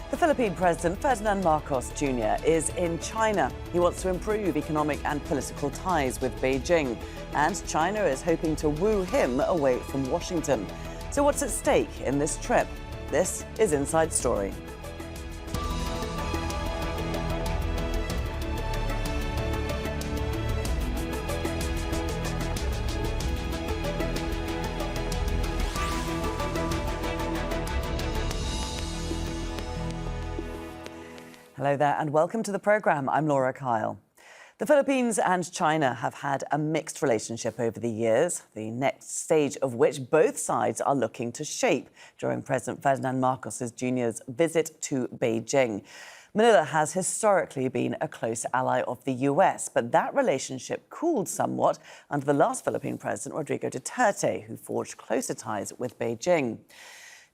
The Philippine President Ferdinand Marcos Jr. is in China. He wants to improve economic and political ties with Beijing, and China is hoping to woo him away from Washington. So what's at stake in this trip? This is Inside Story. Hello there and welcome to the programme. I'm Laura Kyle. The Philippines and China have had a mixed relationship over the years, the next stage of which both sides are looking to shape during President Ferdinand Marcos Jr.'s visit to Beijing. Manila has historically been a close ally of the US, but that relationship cooled somewhat under the last Philippine president, Rodrigo Duterte, who forged closer ties with Beijing.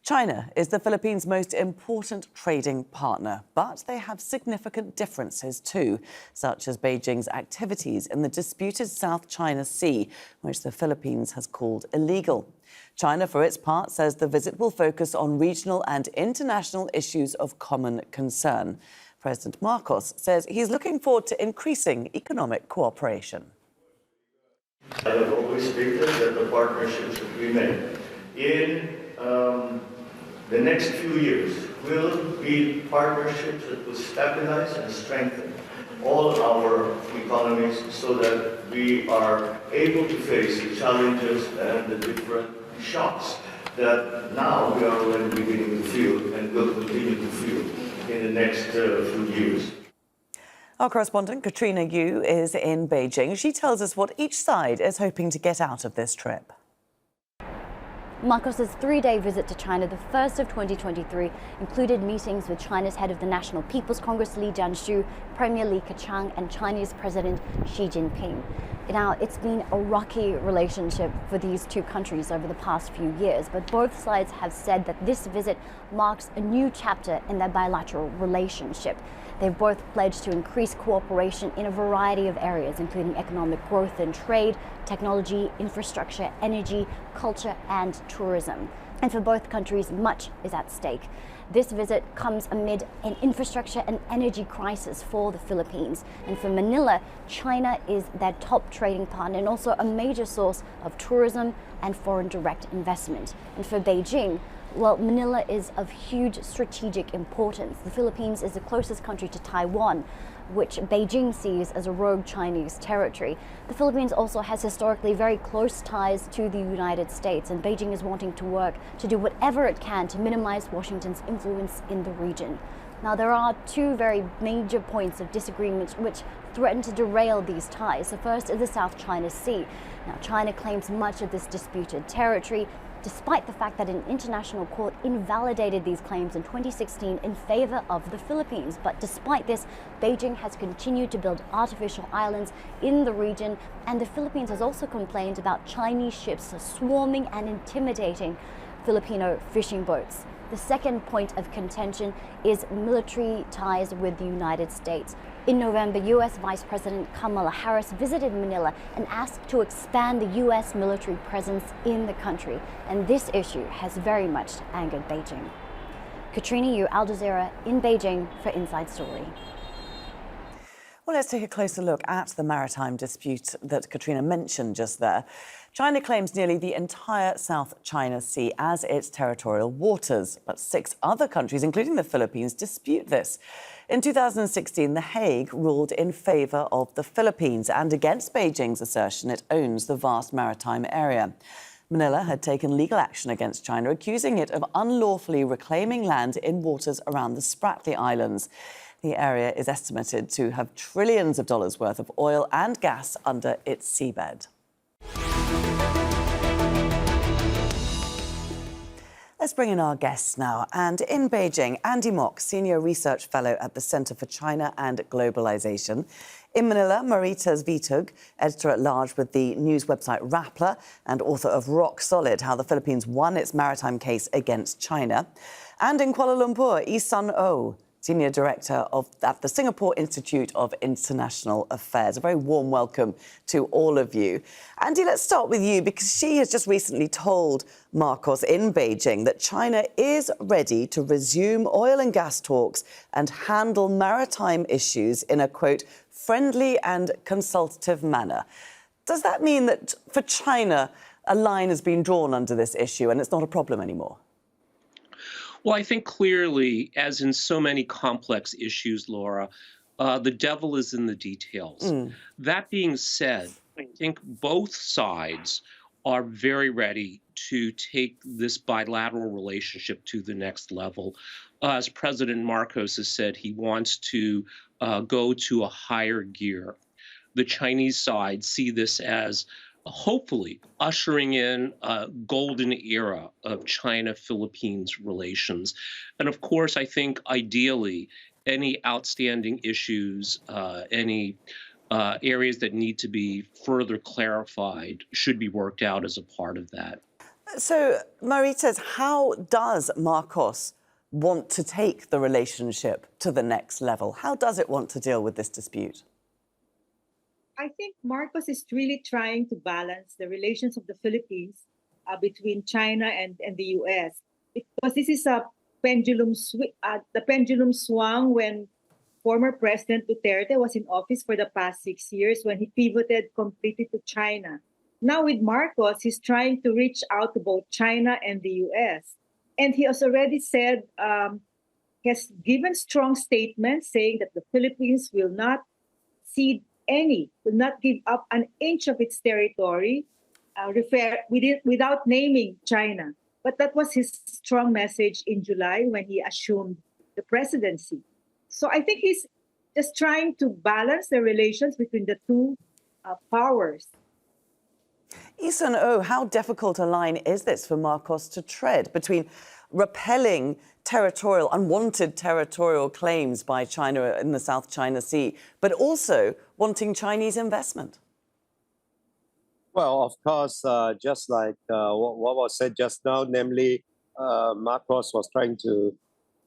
China is the Philippines' most important trading partner, but they have significant differences too, such as Beijing's activities in the disputed South China Sea, which the Philippines has called illegal. China, for its part, says the visit will focus on regional and international issues of common concern. President Marcos says he's looking forward to increasing economic cooperation. I have always stated that the partnership should remain in the next few years will be partnerships that will stabilize and strengthen all our economies so that we are able to face the challenges and the different shocks that now we are already beginning to feel and will continue to feel in the next few years. Our correspondent, Katrina Yu, is in Beijing. She tells us what each side is hoping to get out of this trip. Marcos' three-day visit to China, the first of 2023, included meetings with China's head of the National People's Congress, Li Jianshu, Premier Li Keqiang, and Chinese President Xi Jinping. Now, it's been a rocky relationship for these two countries over the past few years, but both sides have said that this visit marks a new chapter in their bilateral relationship. They've both pledged to increase cooperation in a variety of areas, including economic growth and trade, technology, infrastructure, energy, culture, and tourism. And for both countries, much is at stake. This visit comes amid an infrastructure and energy crisis for the Philippines. And for Manila, China is their top trading partner and also a major source of tourism and foreign direct investment. And for Beijing, well, Manila is of huge strategic importance. The Philippines is the closest country to Taiwan, which Beijing sees as a rogue Chinese territory. The Philippines also has historically very close ties to the United States, and Beijing is wanting to work to do whatever it can to minimize Washington's influence in the region. Now, there are two very major points of disagreement which threaten to derail these ties. The first is the South China Sea. Now, China claims much of this disputed territory, despite the fact that an international court invalidated these claims in 2016 in favor of the Philippines. But despite this, Beijing has continued to build artificial islands in the region, and the Philippines has also complained about Chinese ships swarming and intimidating Filipino fishing boats. The second point of contention is military ties with the United States. In November, U.S. Vice President Kamala Harris visited Manila and asked to expand the U.S. military presence in the country. And this issue has very much angered Beijing. Katrina Yu, Al Jazeera, in Beijing for Inside Story. Well, let's take a closer look at the maritime dispute that Katrina mentioned just there. China claims nearly the entire South China Sea as its territorial waters, but 6 other countries, including the Philippines, dispute this. In 2016, The Hague ruled in favor of the Philippines and against Beijing's assertion it owns the vast maritime area. Manila had taken legal action against China, accusing it of unlawfully reclaiming land in waters around the Spratly Islands. The area is estimated to have trillions of dollars worth of oil and gas under its seabed. Let's bring in our guests now. And in Beijing, Andy Mock, Senior Research Fellow at the Center for China and Globalization. In Manila, Maritas Vitug, Editor-at-Large with the news website Rappler and author of Rock Solid, How the Philippines Won Its Maritime Case Against China. And in Kuala Lumpur, Yi Sun Oh, Senior Director at the Singapore Institute of International Affairs. A very warm welcome to all of you. Andy, let's start with you, because she has just recently told Marcos in Beijing that China is ready to resume oil and gas talks and handle maritime issues in a, quote, friendly and consultative manner. Does that mean that for China, a line has been drawn under this issue and it's not a problem anymore? Well, I think clearly, as in so many complex issues, Laura, the devil is in the details. That being said, I think both sides are very ready to take this bilateral relationship to the next level. As President Marcos has said, he wants to go to a higher gear. The Chinese side see this as hopefully ushering in a golden era of China-Philippines relations. And of course, I think ideally, any outstanding issues, any areas that need to be further clarified should be worked out as a part of that. So, Marites, how does Marcos want to take the relationship to the next level? How does it want to deal with this dispute? I think Marcos is really trying to balance the relations of the Philippines between China and the U.S. because this is a pendulum the pendulum swung when former President Duterte was in office for the past 6 years, when he pivoted completely to China. Now with Marcos, he's trying to reach out to both China and the U.S. And he has already said, he has given strong statements saying that the Philippines will not will not give up an inch of its territory, without naming China. But that was his strong message in July when he assumed the presidency. So I think he's just trying to balance the relations between the two powers. Isun Oh, how difficult a line is this for Marcos to tread between repelling unwanted territorial claims by China in the South China Sea, but also wanting Chinese investment? Well, of course, just like what was said just now, namely, Marcos was trying to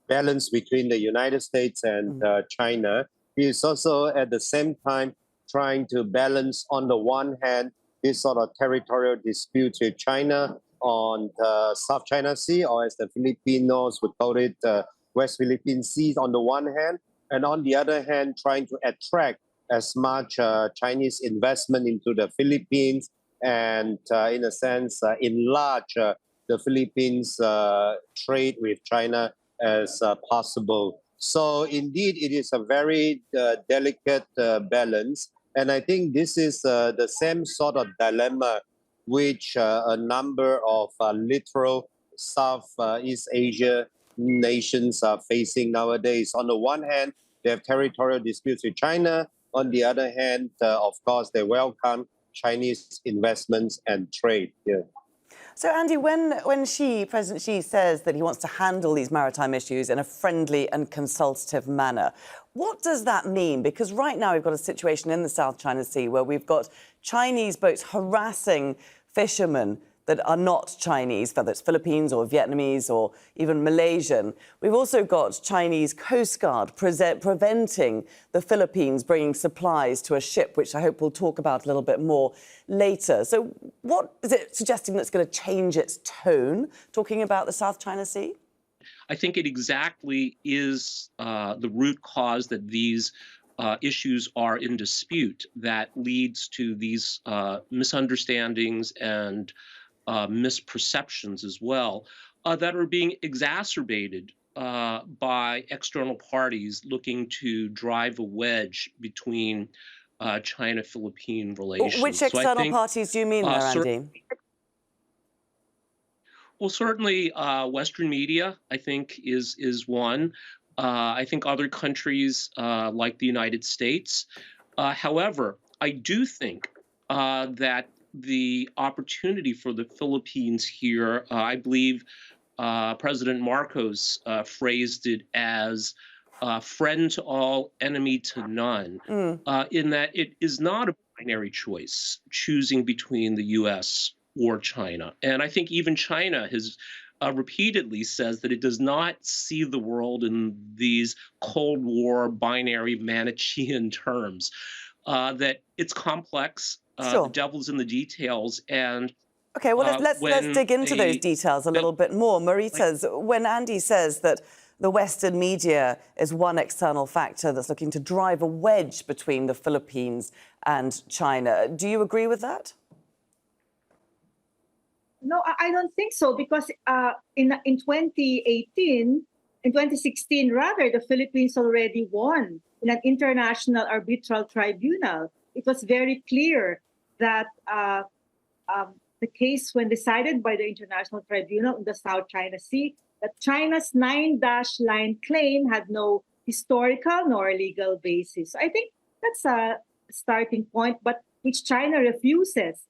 balance between the United States and China. He is also at the same time trying to balance, on the one hand, this sort of territorial disputes with China on the South China Sea, or as the Filipinos would call it, West Philippine Sea on the one hand, and on the other hand, trying to attract as much Chinese investment into the Philippines and, in a sense, enlarge the Philippines' trade with China as possible. So indeed, it is a very delicate balance. And I think this is the same sort of dilemma which a number of littoral Southeast Asia nations are facing nowadays. On the one hand, they have territorial disputes with China. On the other hand, of course, they welcome Chinese investments and trade. Yeah. So, Andy, when President Xi says that he wants to handle these maritime issues in a friendly and consultative manner, what does that mean? Because right now we've got a situation in the South China Sea where we've got Chinese boats harassing fishermen that are not Chinese, whether it's Philippines or Vietnamese or even Malaysian. We've also got Chinese Coast Guard preventing the Philippines bringing supplies to a ship, which I hope we'll talk about a little bit more later. So what is it suggesting that's going to change its tone, talking about the South China Sea? I think it exactly is the root cause that these issues are in dispute that leads to these misunderstandings and misperceptions as well that are being exacerbated by external parties looking to drive a wedge between China-Philippine relations. Which external parties do you mean there, Andy? Well, certainly Western media, I think, is one. I think other countries like the United States. However, I do think that the opportunity for the Philippines here, I believe President Marcos phrased it as friend to all, enemy to none, in that it is not a binary choice choosing between the U.S. or China. And I think even China has repeatedly says that it does not see the world in these Cold War binary Manichean terms, that it's complex, the Sure. devil's in the details, and Okay, well, let's when dig into those a details a little bit more. Marita's, when Andy says that the Western media is one external factor that's looking to drive a wedge between the Philippines and China, do you agree with that? No, I don't think so, because in 2018, in 2016 rather, the Philippines already won in an international arbitral tribunal. It was very clear that the case, when decided by the International Tribunal in the South China Sea, that China's 9-line claim had no historical nor legal basis. So I think that's a starting point, but which China refuses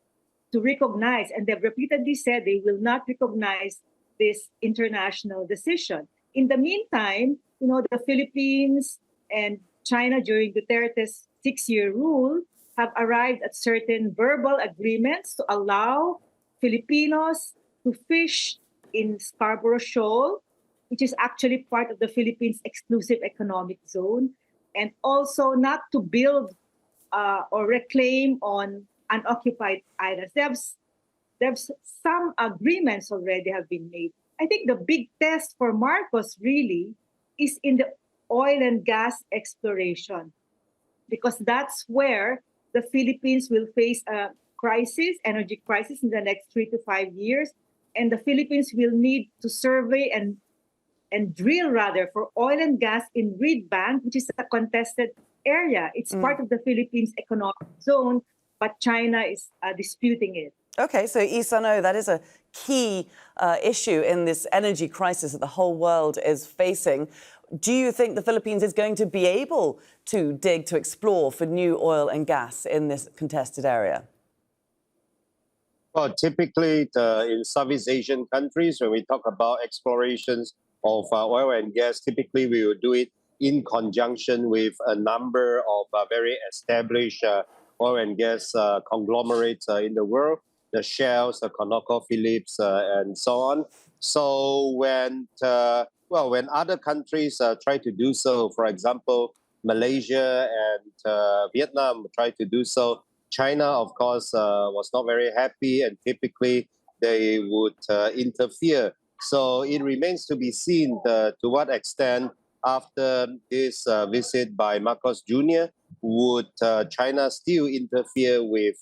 to recognize, and they've repeatedly said they will not recognize this international decision. In the meantime, the Philippines and China during Duterte's 6-year rule have arrived at certain verbal agreements to allow Filipinos to fish in Scarborough Shoal, which is actually part of the Philippines' exclusive economic zone, and also not to build or reclaim on unoccupied islands. There's some agreements already have been made. I think the big test for Marcos really is in the oil and gas exploration, because that's where the Philippines will face a crisis, energy crisis, in the next 3 to 5 years, and the Philippines will need to survey and drill rather for oil and gas in Reed Bank, which is a contested area. It's part of the Philippines economic zone, but China is disputing it. Okay, so Isano, that is a key issue in this energy crisis that the whole world is facing. Do you think the Philippines is going to be able to dig, to explore for new oil and gas in this contested area? Well, typically in Southeast Asian countries, when we talk about explorations of oil and gas, typically we will do it in conjunction with a number of very established oil and gas conglomerates in the world, the Shells, the ConocoPhillips, and so on. So when other countries try to do so, for example, Malaysia and Vietnam try to do so, China, of course, was not very happy, and typically they would interfere. So it remains to be seen to what extent, after this visit by Marcos Jr., would China still interfere with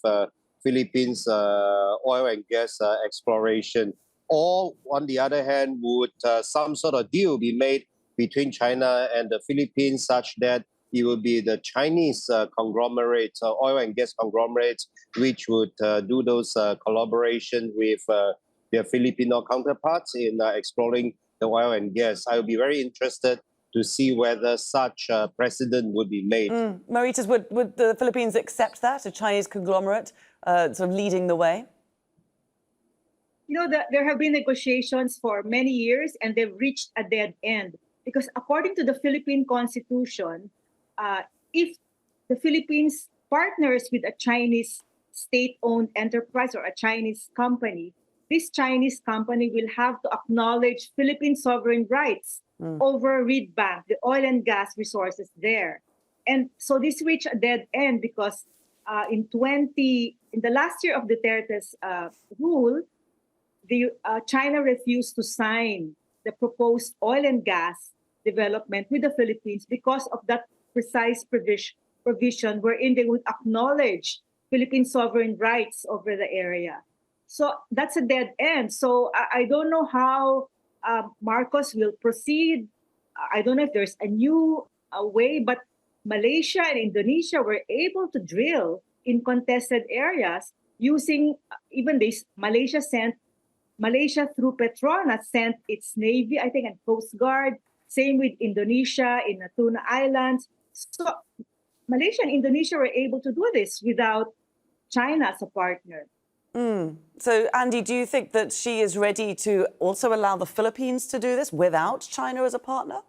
Philippines' oil and gas exploration? Or, on the other hand, would some sort of deal be made between China and the Philippines such that it will be the Chinese conglomerates, oil and gas conglomerates, which would do those collaboration with their Filipino counterparts in exploring the oil and gas? I would be very interested to see whether such a precedent would be made. Maritas, would the Philippines accept that, a Chinese conglomerate sort of leading the way? There have been negotiations for many years, and they've reached a dead end. Because according to the Philippine Constitution, if the Philippines partners with a Chinese state-owned enterprise or a Chinese company, this Chinese company will have to acknowledge Philippine sovereign rights over Reed Bank, the oil and gas resources there. And so this reached a dead end because in the last year of Duterte's rule, China refused to sign the proposed oil and gas development with the Philippines because of that precise provision wherein they would acknowledge Philippine sovereign rights over the area. So that's a dead end. So I don't know how Marcos will proceed. I don't know if there's a new way, but Malaysia and Indonesia were able to drill in contested areas using even this. Malaysia through Petronas sent its Navy, I think, and Coast Guard. Same with Indonesia in Natuna Islands. So Malaysia and Indonesia were able to do this without China as a partner. So, Andy, do you think that she is ready to also allow the Philippines to do this without China as a partner?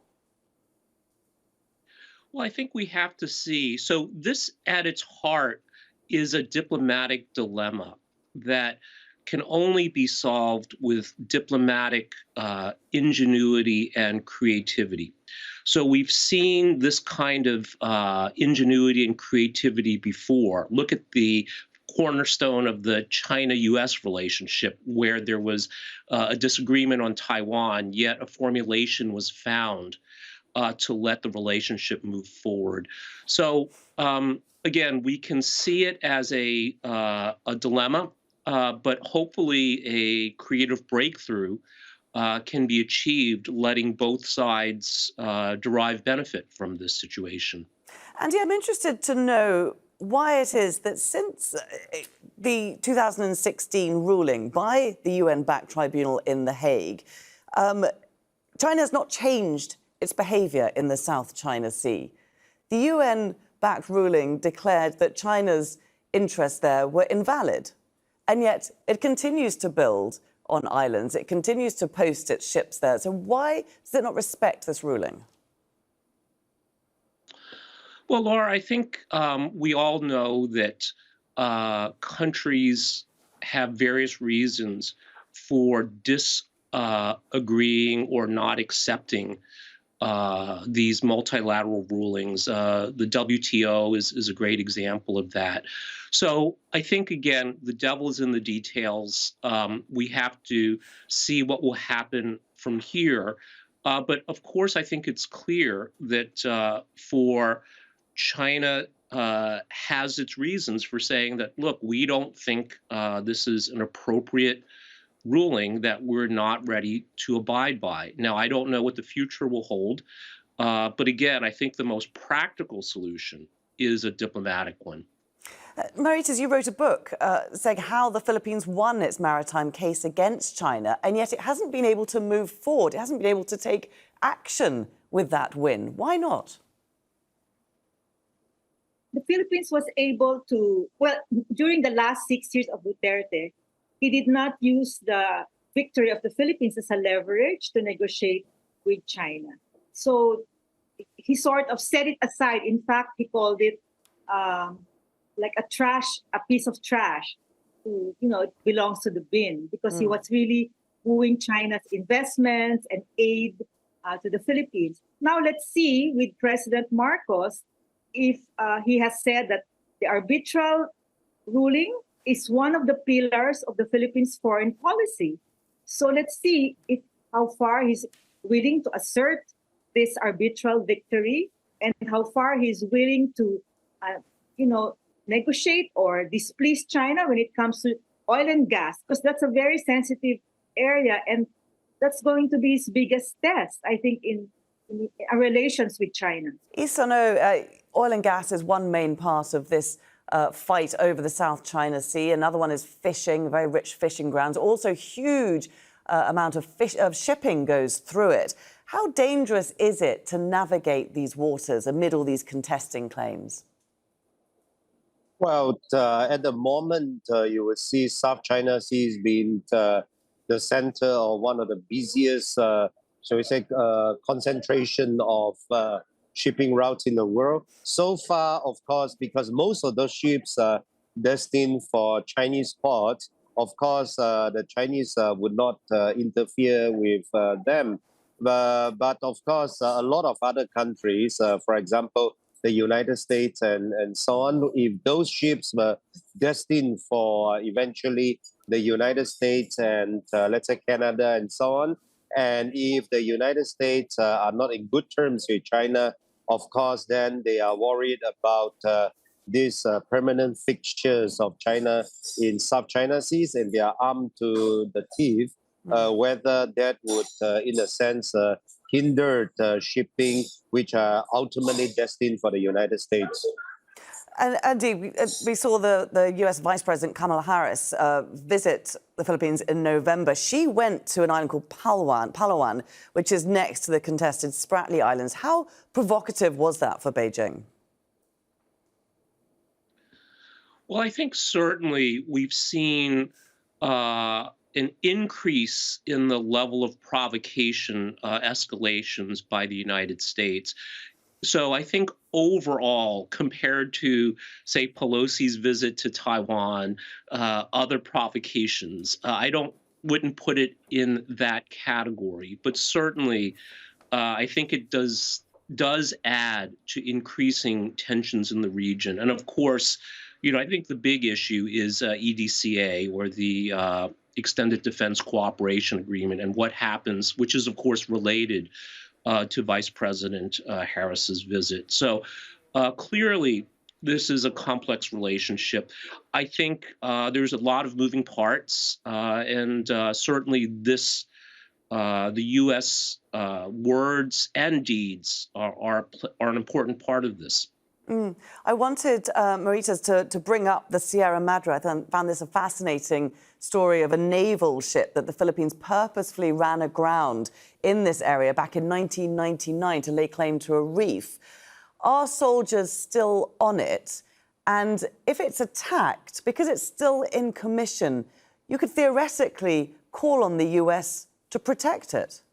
Well, I think we have to see. So this, at its heart, is a diplomatic dilemma that can only be solved with diplomatic ingenuity and creativity. So we've seen this kind of ingenuity and creativity before. Look at the cornerstone of the China-U.S. relationship, where there was a disagreement on Taiwan, yet a formulation was found to let the relationship move forward. So again, we can see it as a dilemma, but hopefully a creative breakthrough can be achieved, letting both sides derive benefit from this situation. Andy, I'm interested to know why it is that since the 2016 ruling by the UN-backed tribunal in The Hague, China has not changed its behaviour in the South China Sea. The UN-backed ruling declared that China's interests there were invalid, and yet it continues to build on islands. It continues to post its ships there. So why does it not respect this ruling? Well, Laura, I think we all know that countries have various reasons for disagreeing or not accepting these multilateral rulings. The WTO is a great example of that. So I think, again, the devil is in the details. We have to see what will happen from here. But of course, I think it's clear that for China has its reasons for saying that, look, we don't think this is an appropriate ruling that we're not ready to abide by. Now, I don't know what the future will hold, but again, I think the most practical solution is a diplomatic one. Maritime, you wrote a book saying how the Philippines won its maritime case against China, and yet it hasn't been able to move forward. It hasn't been able to take action with that win. Why not? The Philippines was able to, well, during the last 6 years of Duterte, he did not use the victory of the Philippines as a leverage to negotiate with China. So he sort of set it aside. In fact, he called it like a piece of trash. It belongs to the bin, because he was really wooing China's investments and aid to the Philippines. Now let's see with President Marcos if he has said that the arbitral ruling is one of the pillars of the Philippines' foreign policy. So let's see how far he's willing to assert this arbitral victory, and how far he's willing to, negotiate or displease China when it comes to oil and gas, because that's a very sensitive area, and that's going to be his biggest test, I think, in our relations with China. Isano, oil and gas is one main part of this fight over the South China Sea. Another one is fishing, very rich fishing grounds. Also, huge amount of shipping goes through it. How dangerous is it to navigate these waters amid all these contesting claims? Well, at the moment, you will see South China Sea being the center of one of the busiest, shall we say, concentration of shipping routes in the world. So far, of course, because most of those ships are destined for Chinese ports, of course, the Chinese would not interfere with them. But of course, a lot of other countries, for example, the United States and so on, if those ships were destined for eventually the United States and let's say Canada and so on, and if the United States are not in good terms with China, of course, then they are worried about these permanent fixtures of China in South China Seas, and they are armed to the teeth, whether that would, in a sense, hinder shipping, which are ultimately destined for the United States. And Andy, we saw the US Vice President Kamala Harris visit the Philippines in November. She went to an island called Palawan, which is next to the contested Spratly Islands. How provocative was that for Beijing? Well, I think certainly we've seen an increase in the level of provocation escalations by the United States. So I think overall, compared to, say, Pelosi's visit to Taiwan, other provocations, wouldn't put it in that category. But certainly, I think it does add to increasing tensions in the region. And of course, I think the big issue is EDCA, or the Extended Defense Cooperation Agreement, and what happens, which is of course related to Vice President Harris's visit. So clearly, this is a complex relationship. I think there's a lot of moving parts, and certainly the U.S. Words and deeds are an important part of this. I wanted, Mauritius, to bring up the Sierra Madre. I found this a fascinating story of a naval ship that the Philippines purposefully ran aground in this area back in 1999 to lay claim to a reef. Are soldiers still on it? And if it's attacked, because it's still in commission, you could theoretically call on the US to protect it.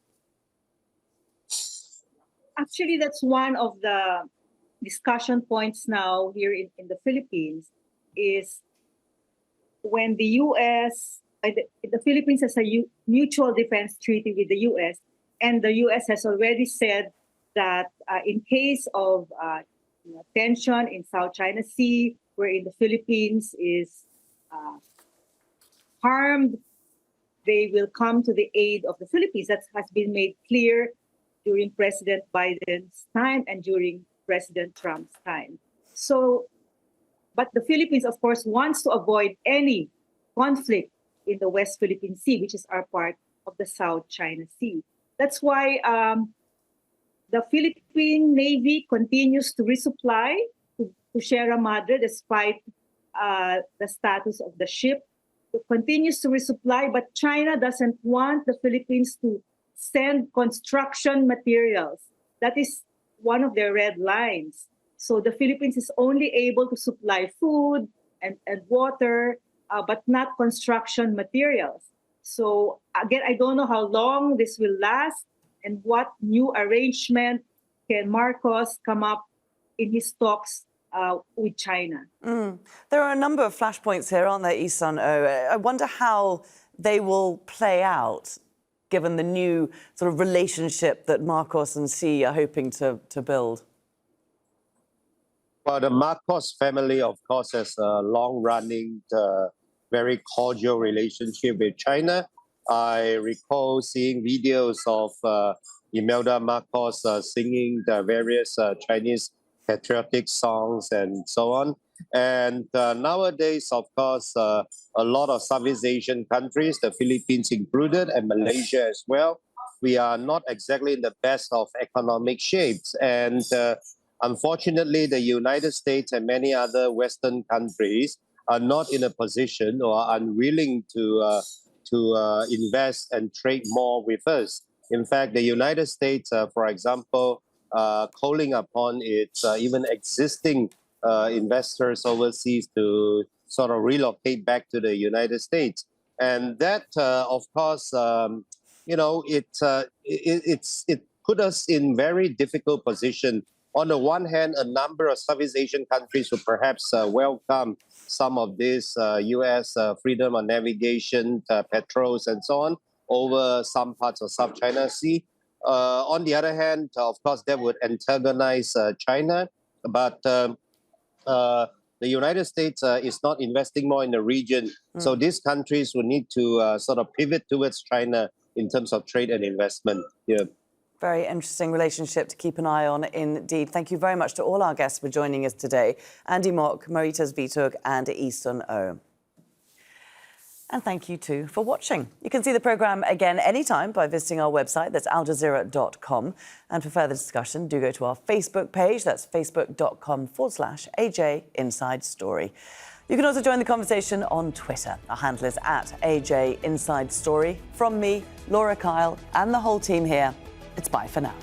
Actually, that's one of the discussion points now here in the Philippines, is when the U.S., the Philippines has a mutual defense treaty with the U.S., and the U.S. has already said that in case of tension in South China Sea, wherein the Philippines is harmed, they will come to the aid of the Philippines. That has been made clear during President Biden's time and during President Trump's time. So, but the Philippines, of course, wants to avoid any conflict in the West Philippine Sea, which is our part of the South China Sea. That's why the Philippine Navy continues to resupply to Sierra Madre despite the status of the ship. It continues to resupply, but China doesn't want the Philippines to send construction materials. That is one of their red lines. So the Philippines is only able to supply food and water, but not construction materials. So again, I don't know how long this will last and what new arrangement can Marcos come up in his talks with China. There are a number of flashpoints here, aren't there, Lee-Sun-oh? I wonder how they will play out, given the new sort of relationship that Marcos and Xi are hoping to build. Well, the Marcos family, of course, has a long-running, very cordial relationship with China. I recall seeing videos of Imelda Marcos singing the various Chinese patriotic songs and so on. And nowadays, of course, a lot of Southeast Asian countries, the Philippines included, and Malaysia as well, we are not exactly in the best of economic shapes. And unfortunately, the United States and many other Western countries are not in a position or are unwilling to invest and trade more with us. In fact, the United States, for example, calling upon its even existing investors overseas to sort of relocate back to the United States. And that, of course, it put us in very difficult position. On the one hand, a number of Southeast Asian countries would perhaps welcome some of this U.S. freedom of navigation, patrols, and so on over some parts of South China Sea. On the other hand, of course, that would antagonize China. But the United States is not investing more in the region. So these countries will need to sort of pivot towards China in terms of trade and investment. Yeah. Very interesting relationship to keep an eye on indeed. Thank you very much to all our guests for joining us today. Andy Mock, Mauritius Vitug and Lee-Sun-oh. And thank you too for watching. You can see the programme again anytime by visiting our website, that's aljazeera.com. And for further discussion, do go to our Facebook page, that's facebook.com/AJ Inside Story. You can also join the conversation on Twitter. Our handle is @AJ Inside Story. From me, Laura Kyle, and the whole team here, it's bye for now.